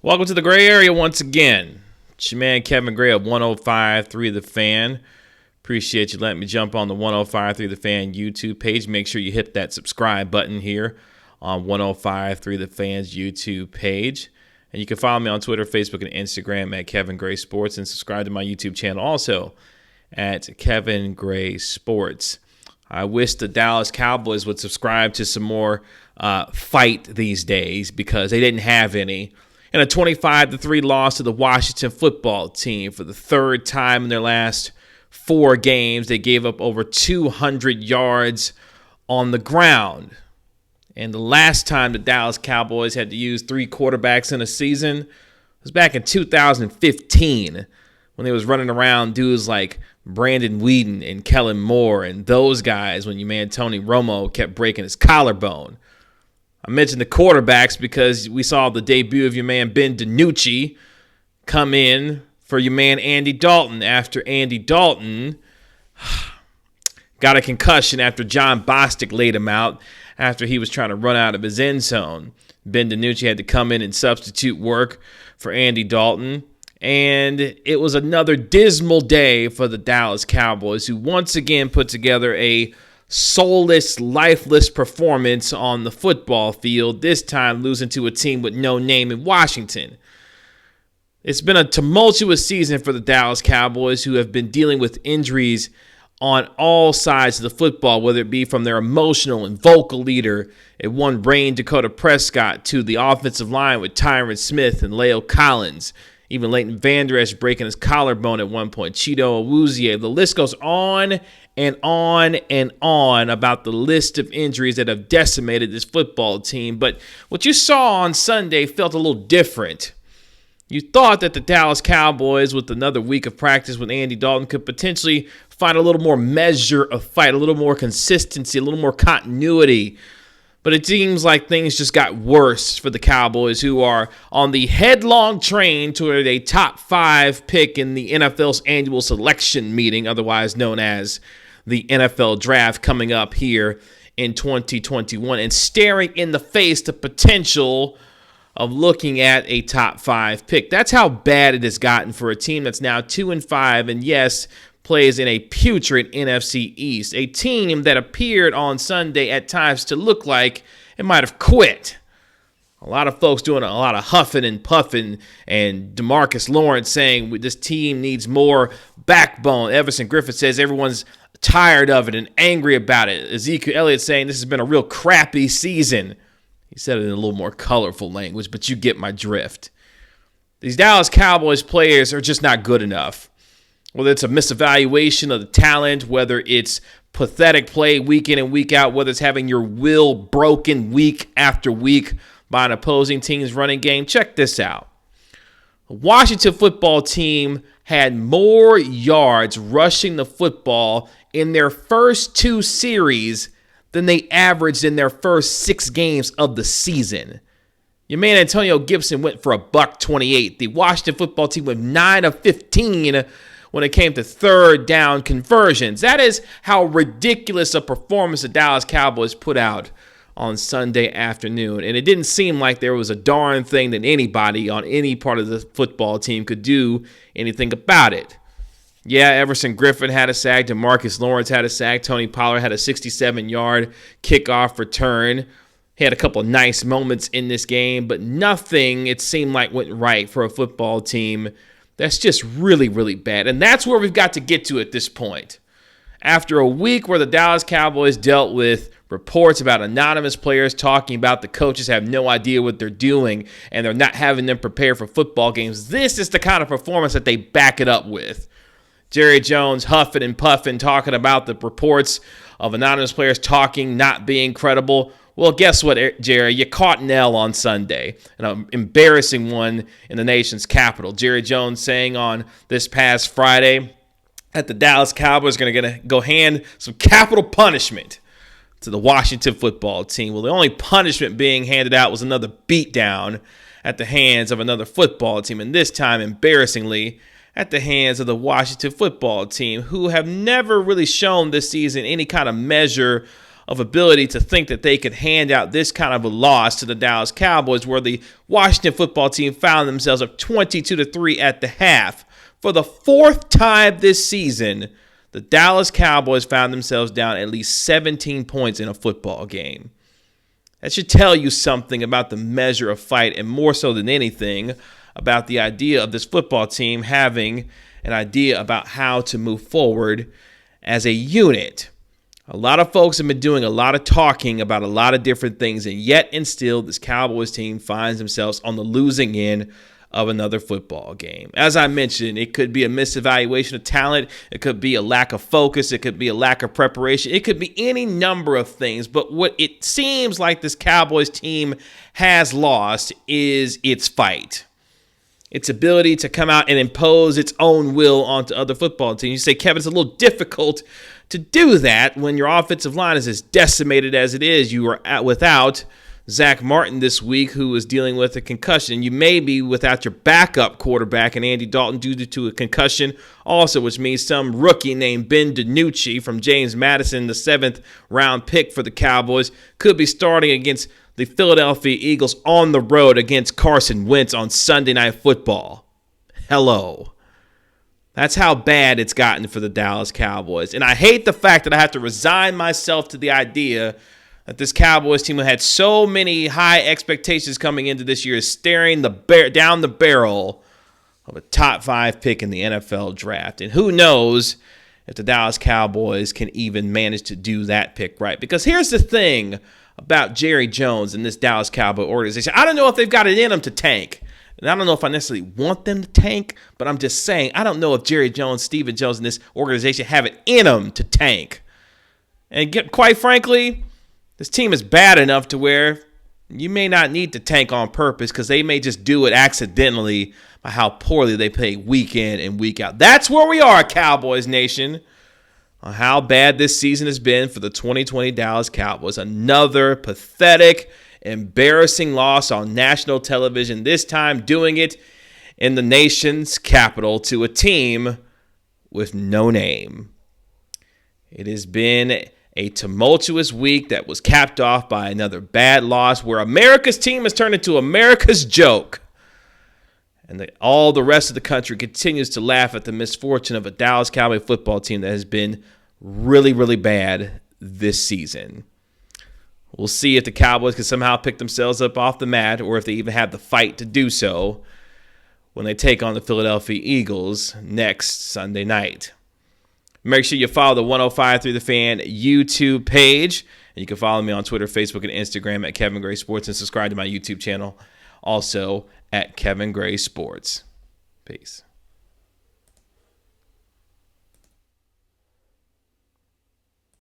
Welcome to the Gray Area once again. It's your man Kevin Gray of 105.3 The Fan. Appreciate you letting me jump on the 105.3 The Fan YouTube page. Make sure you hit that subscribe button here on 105.3 The Fan's YouTube page. And you can follow me on Twitter, Facebook, and Instagram at Kevin Gray Sports, and subscribe to my YouTube channel also at Kevin Gray Sports. I wish the Dallas Cowboys would subscribe to some more fight these days because they didn't have any. And a 25-3 loss to the Washington football team for the third time in their last 4 games. They gave up over 200 yards on the ground. And the last time the Dallas Cowboys had to use 3 quarterbacks in a season was back in 2015 when they was running around dudes like Brandon Weeden and Kellen Moore and those guys when your man Tony Romo kept breaking his collarbone. I mentioned the quarterbacks because we saw the debut of your man Ben DiNucci come in for your man Andy Dalton after Andy Dalton got a concussion after John Bostic laid him out after he was trying to run out of his end zone. Ben DiNucci had to come in and substitute work for Andy Dalton. And it was another dismal day for the Dallas Cowboys, who once again put together a soulless, lifeless performance on the football field, this time losing to a team with no name in Washington. It's been a tumultuous season for the Dallas Cowboys, who have been dealing with injuries on all sides of the football, whether it be from their emotional and vocal leader at one brain Dakota Prescott to the offensive line with Tyron Smith and Leo Collins, even Leighton Vander Esch breaking his collarbone at one point, Chido Awuzie. The list goes on and on and on about the list of injuries that have decimated this football team. But what you saw on Sunday felt a little different. You thought that the Dallas Cowboys, with another week of practice with Andy Dalton, could potentially find a little more measure of fight, a little more consistency, a little more continuity. But it seems like things just got worse for the Cowboys, who are on the headlong train toward a top 5 pick in the NFL's annual selection meeting, otherwise known as the NFL draft, coming up here in 2021, and staring in the face the potential of looking at a top 5 pick. That's how bad it has gotten for a team that's now 2-5, and yes, plays in a putrid NFC East, a team that appeared on Sunday at times to look like it might have quit. A lot of folks doing a lot of huffing and puffing, and DeMarcus Lawrence saying this team needs more backbone. Everson Griffith says everyone's tired of it and angry about it. Ezekiel Elliott saying this has been a real crappy season. He said it in a little more colorful language, but you get my drift. These Dallas Cowboys players are just not good enough. Whether it's a misevaluation of the talent, whether it's pathetic play week in and week out, whether it's having your will broken week after week by an opposing team's running game, check this out. The Washington football team had more yards rushing the football in their first 2 series than they averaged in their first 6 games of the season. Your man Antonio Gibson went for $128. The Washington football team went 9 of 15 when it came to third down conversions. That is how ridiculous a performance the Dallas Cowboys put out on Sunday afternoon. And it didn't seem like there was a darn thing that anybody on any part of the football team could do anything about it. Yeah, Everson Griffin had a sack. DeMarcus Lawrence had a sack. Tony Pollard had a 67-yard kickoff return. He had a couple of nice moments in this game, but nothing, it seemed like, went right for a football team that's just really, really bad. And that's where we've got to get to at this point. After a week where the Dallas Cowboys dealt with reports about anonymous players talking about the coaches have no idea what they're doing and they're not having them prepare for football games, this is the kind of performance that they back it up with. Jerry Jones huffing and puffing, talking about the reports of anonymous players talking, not being credible. Well, guess what, Jerry? You caught an L on Sunday, an embarrassing one in the nation's capital. Jerry Jones saying on this past Friday that the Dallas Cowboys are going to go hand some capital punishment to the Washington football team. Well, the only punishment being handed out was another beatdown at the hands of another football team, and this time, embarrassingly, at the hands of the Washington football team, who have never really shown this season any kind of measure of ability to think that they could hand out this kind of a loss to the Dallas Cowboys, where the Washington football team found themselves up 22-3 at the half. For the fourth time this season, the Dallas Cowboys found themselves down at least 17 points in a football game. That should tell you something about the measure of fight, and more so than anything, about the idea of this football team having an idea about how to move forward as a unit. A lot of folks have been doing a lot of talking about a lot of different things, and yet and still this Cowboys team finds themselves on the losing end of another football game. As I mentioned, it could be a misevaluation of talent. It could be a lack of focus. It could be a lack of preparation. It could be any number of things. But what it seems like this Cowboys team has lost is its fight. Its ability to come out and impose its own will onto other football teams. You say, Kevin, it's a little difficult to do that when your offensive line is as decimated as it is. You are without Zach Martin this week, who is dealing with a concussion. You may be without your backup quarterback and Andy Dalton due to a concussion also, which means some rookie named Ben DiNucci from James Madison, the 7th round pick for the Cowboys, could be starting against the Philadelphia Eagles on the road against Carson Wentz on Sunday Night Football. Hello. That's how bad it's gotten for the Dallas Cowboys. And I hate the fact that I have to resign myself to the idea that this Cowboys team had so many high expectations coming into this year is staring down the barrel of a top 5 pick in the NFL draft. And who knows if the Dallas Cowboys can even manage to do that pick right. Because here's the thing about Jerry Jones and this Dallas Cowboy organization. I don't know if they've got it in them to tank. And I don't know if I necessarily want them to tank, but I'm just saying I don't know if Jerry Jones, Stephen Jones, and this organization have it in them to tank. And quite frankly, this team is bad enough to where you may not need to tank on purpose, because they may just do it accidentally by how poorly they play week in and week out. That's where we are, Cowboys Nation, on how bad this season has been for the 2020 Dallas Cowboys. Another pathetic, embarrassing loss on national television, this time doing it in the nation's capital to a team with no name. It has been a tumultuous week that was capped off by another bad loss where America's team has turned into America's joke. And all the rest of the country continues to laugh at the misfortune of a Dallas Cowboy football team that has been really, really bad this season. We'll see if the Cowboys can somehow pick themselves up off the mat, or if they even have the fight to do so when they take on the Philadelphia Eagles next Sunday night. Make sure you follow the 105.3 The Fan YouTube page. And you can follow me on Twitter, Facebook, and Instagram at Kevin Gray Sports, and subscribe to my YouTube channel also at Kevin Gray Sports. Peace.